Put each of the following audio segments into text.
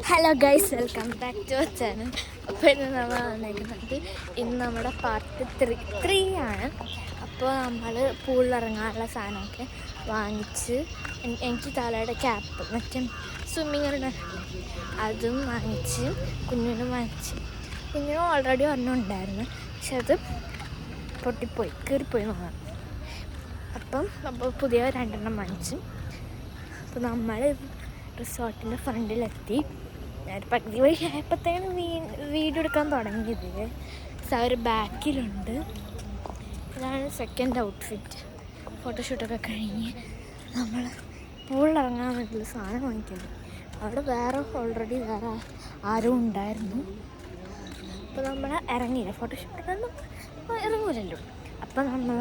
Hello guys, welcome back to our channel. അപ്പോൾ ഇന്ന് നമ്മൾ വന്നിരിക്കുന്നത് ഇന്ന് നമ്മുടെ പാർട്ട് ത്രീ ആണ്. അപ്പോൾ നമ്മൾ പൂളിലിറങ്ങാനുള്ള സാധനമൊക്കെ വാങ്ങിച്ച് എനിക്ക് തലയുടെ ക്യാപ്പ് മറ്റേ സ്വിമ്മിങ്ങിൻ്റെ അതും വാങ്ങിച്ച് കുഞ്ഞിനും വാങ്ങിച്ച്. കുഞ്ഞിനും ഓൾറെഡി ഒരെണ്ണമുണ്ടായിരുന്നു, പക്ഷെ അത് പൊട്ടിപ്പോയി, കീറിപ്പോയി നോക്കണം. അപ്പോൾ പുതിയ 2 വാങ്ങിച്ചു. അപ്പോൾ നമ്മൾ റിസോർട്ടിൻ്റെ ഫ്രണ്ടിലെത്തി. പകുതി വഴി ആയപ്പോഴത്തേനും വീഡിയോ എടുക്കാൻ തുടങ്ങിയത്. ഒരു ബാക്കിലുണ്ട്. ഇതാണ് സെക്കൻഡ് ഔട്ട്ഫിറ്റ്. ഫോട്ടോഷൂട്ടൊക്കെ കഴിഞ്ഞ് നമ്മൾ പൂളിലിറങ്ങാൻ വേണ്ടിയുള്ള സാധനം വാങ്ങിക്കുന്നത്. അവിടെ ഓൾറെഡി വേറെ ആരും ഉണ്ടായിരുന്നു. അപ്പോൾ നമ്മൾ ഇറങ്ങിയില്ല, ഫോട്ടോഷൂട്ടൊന്നും ഇറങ്ങൂലല്ലോ. അപ്പോൾ നമ്മൾ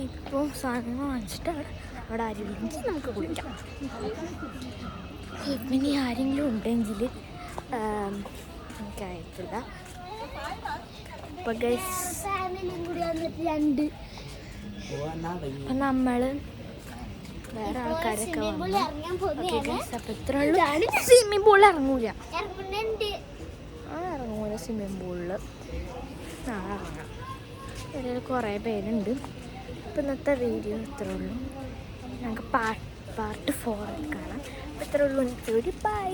ഇപ്പോൾ സാധനങ്ങൾ വാങ്ങിച്ചിട്ട് അവിടെ ആരെങ്കിലും നമുക്ക് കുളിക്കാം. പിന്നെ ആരെങ്കിലും ഉണ്ടെങ്കിൽ എനിക്കറിയത്തില്ല. അപ്പോൾ നമ്മൾ വേറെ ആൾക്കാരൊക്കെ സ്വിമ്മിങ് പൂളിൽ ഇറങ്ങൂല സ്വിമ്മിങ് പൂളിൽ ഇറങ്ങാം. കുറേ പേരുണ്ട്. അപ്പോൾ ഇന്നത്തെ വീഡിയോ ഇത്രേ ഉള്ളൂ. ഞങ്ങൾക്ക് പാർട്ട് 4 കാണാം. ഇത്രേ ഉള്ളൂ. ബൈ.